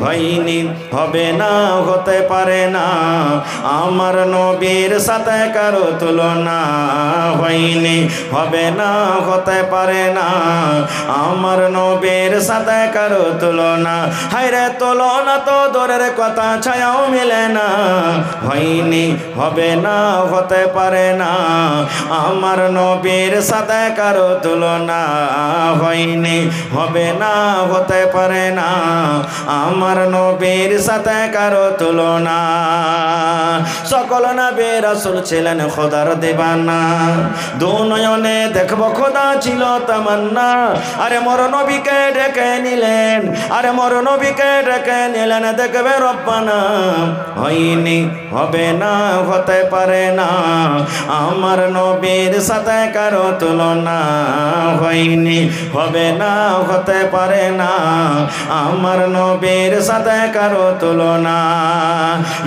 হয়নি হবে না হতে পারে না আমার নবীর সাথে কারো তুলনা হয়নি হবে না হতে পারে না আমার নবীর সাথে কারো তুলনা হায়রে তুলনা তো দূরের কথা ছায়াও মিলে না হয়নি হবে না হতে পারে না আমার নবীর সাথে কারো তুলনা হয়নি হবে না হতে পারে না আমার নবীর সাথে কারো তুলনা সকল নবী রাসূল ছিলেন খোদার দিবানা দু নয়নে দেখবো খোদা ছিল তামান্না আরে মোর নবীকে ডেকে নিলেন আরে মোর নবীকে ডেকে নিলেন দেখবে রব্বানা হয়নি হবে না হতে পারে না আমার নবীর সাথে কারো তুলনা হয়নি হবে না হতে পারে না আমার নবীর সাথে কারো তুলনা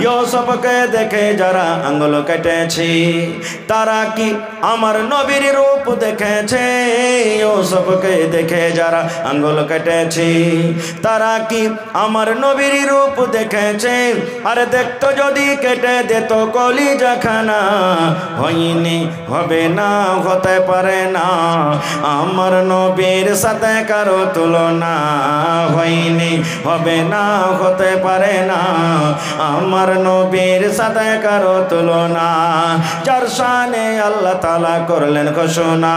ইউসুফকে দেখে যারা আঙ্গুল কেটেছে তারা কি আমার নবীর রূপ দেখেছে ইউসুফকে দেখে যারা আঙ্গুল কেটেছে তারা কি আমার নবীর রূপ দেখেছে আরে দেখতো যদি কেটে দিত কলিজাখানা হয়নি হবে না হতে পারে না আমার নবীর সাথে কারো তুলনা হয়নি হবে না হতে পারে না আমার নবীর সাথে কারো তুলনা যার শানে আল্লাহ তাআলা করলেন ঘোষণা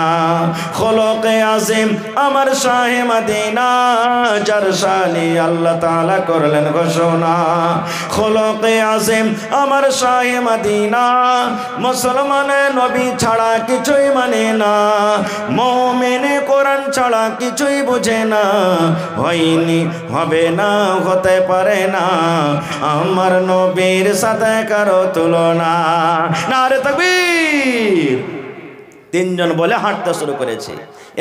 খলকে আজিম আমার শাহে মদিনা যার শানে আল্লাহ তাআলা করলেন ঘোষণা খলকে আজিম আমার শাহে মদিনা মুসলমানে নবী ছাড়া কিছুই মানে না মুমিনে কোরআন ছাড়া কিছুই বুঝে না হয়নি হবে না হতে পারে না আমার নবীর সাথে কারো তুলনা নারে তাকবীর তিনজন বলে হাঁটতে শুরু করেছে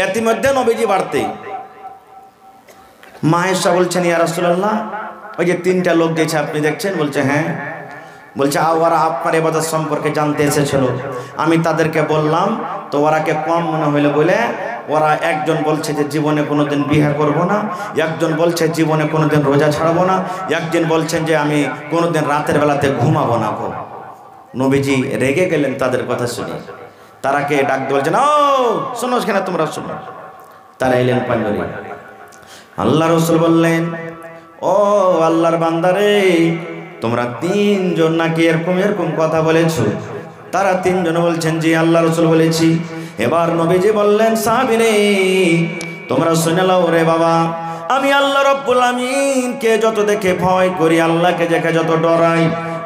ইতিমধ্যে নবীজি বাড়তে মায়েশা বলছেন ইয়া রাসূলুল্লাহ ওই যে তিনটা লোক গেছে আপনি দেখছেন বলছে হ্যাঁ বলছে ওরা আপনার ইবাদত সম্পর্কে জানতে এসেছিল আমি তাদেরকে বললাম তো ওরাকে কম মনে হইলো বলে ওরা একজন বলছে যে জীবনে কোনোদিন বিয়ে করব না একজন বলছে জীবনে কোনোদিন রোজা ছাড়বো না একজন বলছেন যে আমি কোনোদিন রাতের বেলাতে ঘুমাবো না গো নবীজি রেগে গেলেন তাদের কথা শুনে তারাকে ডাক বলছেন ও শোনো কেন তোমরা শোনো তারা এলেন পাঞ্জরি আল্লাহ রাসূল বললেন ও আল্লাহর বান্দারে তোমরা তিনজন নাকি এরকম এরকম কথা বলেছো তারা তিনজন বলছেন জি আল্লাহ রাসূল বলেছি এবার নবীজি বললেন সাহাবীরে তোমরা শুনে নাও রে বাবা আমি আল্লাহ রাব্বুল আমিনকে যত দেখে ভয় করি আল্লাহকে দেখে যত ডরাই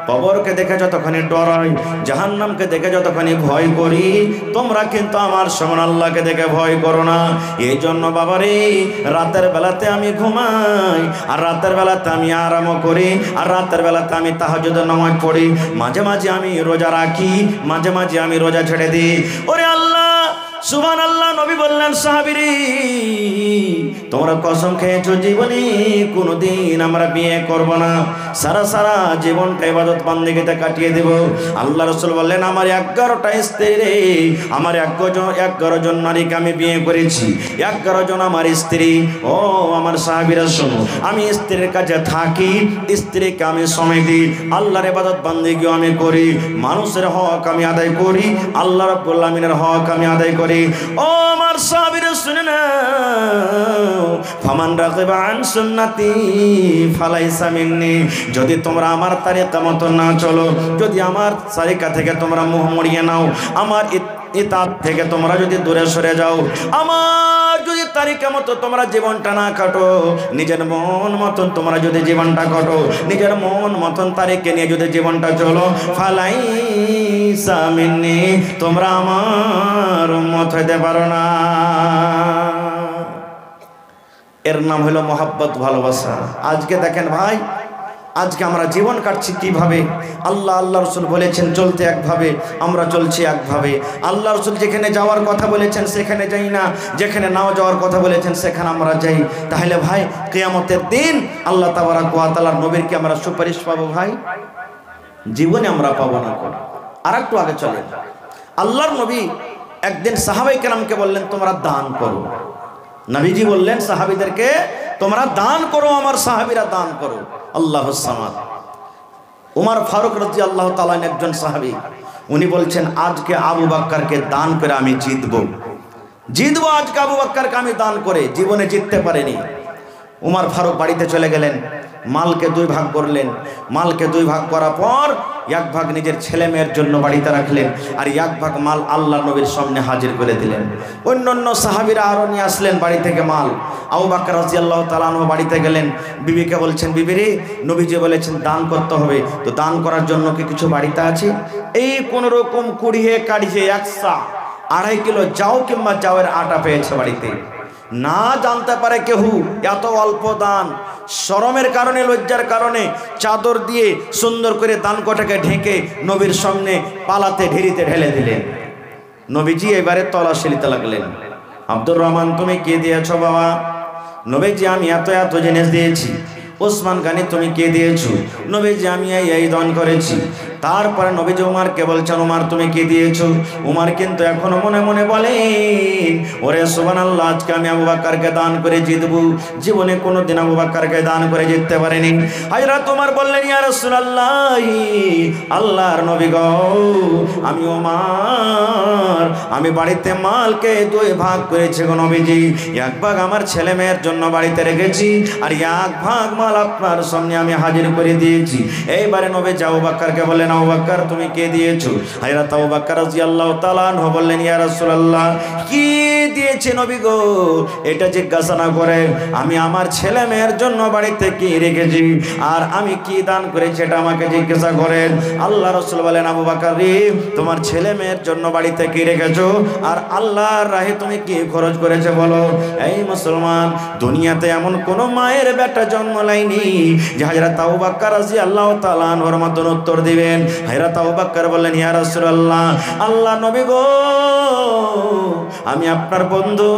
কবরকে দেখে যতখানি ডরাই জাহান্নামকে দেখে যতখানি ভয় করি তোমরা কিন্তু আমার সমান আল্লাহকে দেখে ভয় করো না এই জন্য বাবারে রাতের বেলাতে আমি ঘুমাই আর রাতের বেলাতে আমি আরাম করি আর রাতের বেলাতে আমি তাহাজ্জুদের নামাজ পড়ি মাঝে মাঝে আমি রোজা রাখি মাঝে মাঝে আমি রোজা ছেড়ে দিই ওরে আল্লাহ সুবহানাল্লাহ নবী বললেন সাহাবীরে তোমরা কসম খেয়েছো জীবনে কোনোদিন আমরা বিয়ে করব না সারা সারা জীবনটা ইবাদত বান্দেগিতে কাটিয়ে দেব আল্লাহ রাসূল বললেন আমার 11টা স্ত্রী রে আমার 11 জন নারীকে আমি বিয়ে করেছি 11 জন আমার স্ত্রী ও আমার সাহাবীরা শোনো আমি স্ত্রীর কাছে থাকি স্ত্রীকে আমি সময় দিই আল্লাহর ইবাদত বান্দেগি আমি করি মানুষের হক আমি আদায় করি আল্লাহ রাব্বুল আমিনের হক আমি আদায় করি ও আমার সাহাবীরা শুনে না ফামান রাগিবা আন সুন্নতি ফালাইসা মিন্নি যদি তোমরা আমার তরিকা মতো না চলো যদি আমার তরিকা থেকে তোমরা মুখ মুড়িয়ে নাও আমার ইতাত থেকে তোমরা যদি দূরে সরে যাও আমার যদি তরিকা মতো তোমরা জীবনটা না কাটো নিজের মন মতন তোমরা যদি জীবনটা কাটো নিজের মন মতন তরিকা নিয়ে যদি জীবনটা চলো ফালাইসা মিন্নি তোমরা আমার উম্মত হতে পারো না এর নাম হলো মহব্বত ভালোবাসা আজকে দেখেন ভাই আজকে আমরা জীবন কাটছি কিভাবে আল্লাহ রাসূল বলেছেন চলতে একভাবে আমরা চলছি একভাবে আল্লাহ রাসূল যেখানে যাওয়ার কথা বলেছেন সেখানে যাই না যেখানে নাও যাওয়ার কথা বলেছেন সেখানে আমরা যাই তাহলে ভাই কিয়ামতের দিন আল্লাহ তাবারক ওয়া তাআলার নবীর কি আমরা সুপারিশ পাবো ভাই জীবনে আমরা পাবো না আরেকটু আগে চলেন আল্লাহর নবী একদিন সাহাবায়ে কেরামকে বললেন তোমরা দান করো নবীজি বললেন সাহাবীদেরকে তোমরা দান করো, আমার সাহাবীরা দান করো। আল্লাহুস সামাদ। উমর ফারুক রাদিয়াল্লাহু তাআলা একজন সাহাবী, উনি বলছেন আজকে আবু বকরকে দান করে আমি জিতবো আজকে আবু বকরকে আমি দান করে। জীবনে জিততে পারেনি। উমর ফারুক বাড়িতে চলে গেলেন, মালকে 2 ভাগ করলেন। মালকে 2 ভাগ করার পর 1 ভাগ নিজের ছেলে মেয়ের জন্য বাড়িতে রাখলেন, আর 1 ভাগ মাল আল্লাহ নবীর সামনে হাজির করে দিলেন। অন্যান্য সাহাবীরা আরো নিয়ে আসলেন বাড়ি থেকে মাল। আবু বকর রাদিয়াল্লাহু তাআলা আনহু বাড়িতে গেলেন, বিবিকে বলছেন, বিবি রে, নবীজি বলেছেন দান করতে হবে, তো দান করার জন্য কি কিছু বাড়িতে আছে? এই কোন রকম কুড়িয়ে কাড়িয়ে 1.5 কিলো যাও কিংবা যাওয়ের আটা পেয়েছে বাড়িতে। না জানতে পারে কেউ এত অল্প দান, শরমের কারণে, লজ্জার কারণে চাদর দিয়ে সুন্দর করে দান কটাকে ঢেকে নবীর সামনে পালাতে ঢেরিতে ঢেলে দিলেন। নবীজি এবারে তলাশি নিতে লাগলেন, আব্দুর রহমান তুমি কে দিয়েছো বাবা? নবীজি আমি এত এত জিনিস দিয়েছি। ওসমান গানি তুমি কে দিয়েছো? নবীজি আমি এই দান করেছি। তারপরে নবীজি উমারকে বলছেন, উমার তুমি কে দিয়েছো? উমার কিন্তু এখনো মনে মনে বলেন, ওরে সুবহানাল্লাহ, আজকে আমি আবু বকরকে দান করে জিতবো। জীবনে কোনোদিন আবু বকরকে দান করে জিততে পারেনি। হযরত উমর বললেন, ইয়া রাসূলুল্লাহ, আল্লাহর নবী গো, আমি উমার, আমি বাড়িতে মালকে 2 ভাগ করেছি গো নবীজি। 1 ভাগ আমার ছেলে মেয়ের জন্য বাড়িতে রেখেছি, আর 1 ভাগ মাল আপনার সামনে আমি হাজির করে দিয়েছি। এইবারে নবীজি আবু বকরকে বললেন, আবু বকর তুমি কে দিয়েছো? হযরত আবু বকর রাদিয়াল্লাহু তাআলা আনহু বললেন, ইয়া রাসূলুল্লাহ, কি দিয়েছে নবী গো এটা জিজ্ঞাসা না করে আমি আমার ছেলে মেয়ের জন্য বাড়িতে কি রেখেছি আর আমি কি দান করেছি এটা আমাকে জিজ্ঞাসা করেন। আল্লাহ রাসূল বলেন, আবু বকর রে, তোমার ছেলে মেয়ের জন্য বাড়িতে কি রেখেছো আর আল্লাহর রাহে তুমি কি খরচ করেছো বলো। এই মুসলমান, দুনিয়াতে এমন কোন মায়ের বেটা জন্ম লাইনি যে হযরত আবু বকর রাদিয়াল্লাহু তাআলা আনহুর মতন উত্তর দিবেন। হযরত আবু বকর বললেন, ইয়া রাসূলুল্লাহ, আল্লাহ নবী গো, আমি আপনার বন্ধু,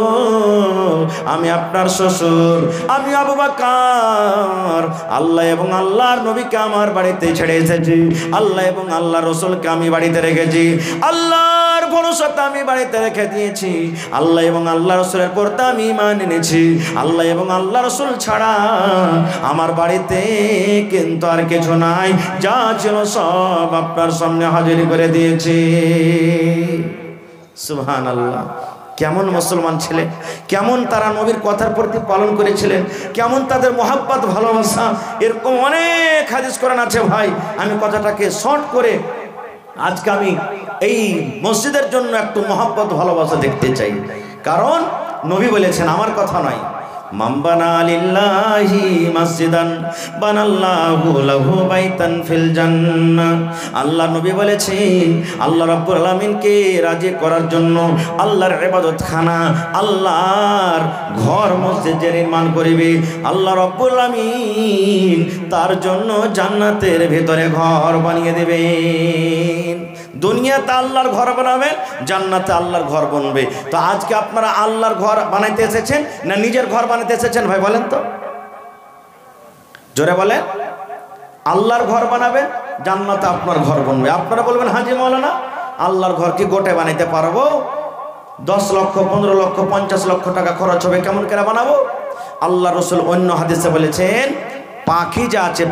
আমি আপনার শ্বশুর, আমি আবু বকর আল্লাহ এবং আল্লাহর নবীকে আমার বাড়িতে ছেড়ে এসেছি, আল্লাহ এবং আল্লাহর রাসূলকে আমি বাড়িতে রেখেছি, আল্লাহর ভরসাতে আমি বাড়িতে রেখে দিয়েছি, আল্লাহ এবং আল্লাহর রাসূলের পরতে আমি ঈমান এনেছি, আল্লাহ এবং আল্লাহর রাসূল ছাড়া আমার বাড়িতে কিন্তু আর কিছু নাই, যা ছিল সব আপনার সামনে হাজির করে দিয়েছি। সুবহানাল্লাহ। কেমন মুসলমান ছিলেন, কেমন তারা নবীর কথার প্রতি পালন করেছিলেন, কেমন তাদের মহাব্বত ভালোবাসা। এরকম অনেক হাদিস কোরআন আছে ভাই। আমি কথাটাকে শর্ট করে আজকে আমি এই মসজিদের জন্য একটু মহাব্বত ভালোবাসা দেখতে চাই, কারণ নবী বলেছেন, আমার কথা নয়, মান বানা লিল্লাহি মসজিদান বানাল্লাহু লাহু বাইতান ফিল জান্নাহ। আল্লাহ নবী বলেছেন, আল্লাহ রাব্বুল আলামিনকে রাজি করার জন্য আল্লাহর ইবাদতখানা, আল্লাহর ঘর মসজিদ যে নির্মাণ করিবে, আল্লাহ রাব্বুল আলামিন তার জন্য জান্নাতের ভিতরে ঘর বানিয়ে দেবেন। দুনিয়াতে আল্লাহর ঘর বানাবেন, জান্নাতে আল্লাহর ঘর বানবে। তো আজকে আপনারা আল্লাহর ঘর বানাইতে এসেছেন না নিজের ঘর বানাইতে এসেছেন ভাই বলেন তো, জোরে বলেন। আল্লাহর ঘর বানাবেন, জান্নাতে আপনার ঘর বানবে। আপনারা বলবেন, হাজি মাওলানা, আল্লাহর ঘর কি গোটে বানাইতে পারবো? 10 লক্ষ 15 লক্ষ 50 লক্ষ টাকা খরচ হবে, কেমন করে বানাবো? আল্লাহ রাসূল অন্য হাদিসে বলেছেন, পাখি যা আছে,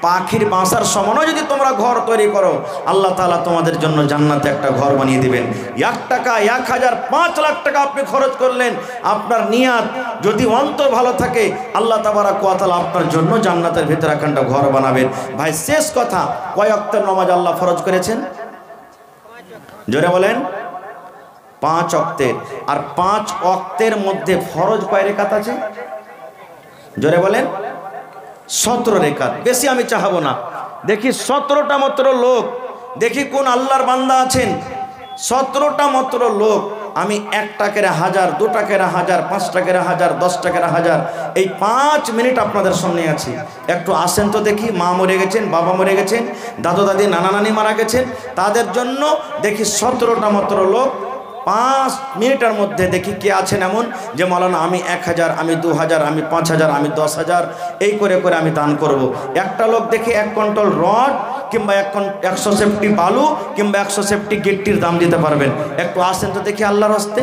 পাখির বাসার সমানও যদি তোমরা ঘর তৈরি করো, আল্লাহ তাআলা তোমাদের জন্য জান্নাতে একটা ঘর বানিয়ে দিবেন। 1 টাকা 1000 5 লাখ টাকা আপনি খরচ করলেন, আপনার নিয়াত যদি অন্তর ভালো থাকে, আল্লাহ তাবারক ওয়া তাআলা আপনার জন্য জান্নাতের ভিতরে একটা ঘর বানাবেন। ভাই শেষ কথা, কয় ওয়াক্তের নামাজ আল্লাহ ফরজ করেছেন? জোরে বলেন। 5 ওয়াক্তের। আর 5 ওয়াক্তের মধ্যে ফরজ কয় রাকাত আছে? জোরে বলেন। 17 রাকাত। বেশি আমি চাহাবো না। দেখি 17টা মাত্র লোক, দেখি কোন আল্লাহর বান্দা আছেন, 17টা মাত্র লোক, আমি 1 টাকার 1000, 2 টাকার 1000, 5 টাকার 1000, 10 টাকার 1000, এই 5 মিনিট আপনাদের সামনে আছি। একটু আসেন তো দেখি। মা মরে গেছেন, বাবা মরে গেছেন, দাদু দাদি নানা নানি মারা গেছেন, তাদের জন্য দেখি 17টা মাত্র লোক 5 মিনিটের মধ্যে দেখি কে আছেন এমন যে মাওলানা আমি 1000, আমি 2000, আমি 5000, আমি 10000 এই করে করে আমি দান করব। একটা লোক দেখি 1 কুইন্টাল রড কিংবা 100 সেফটি বালু কিংবা 100 সেফটি গিট্টির দাম দিতে পারবেন। একটু আসেন তো দেখি আল্লাহর হস্তে।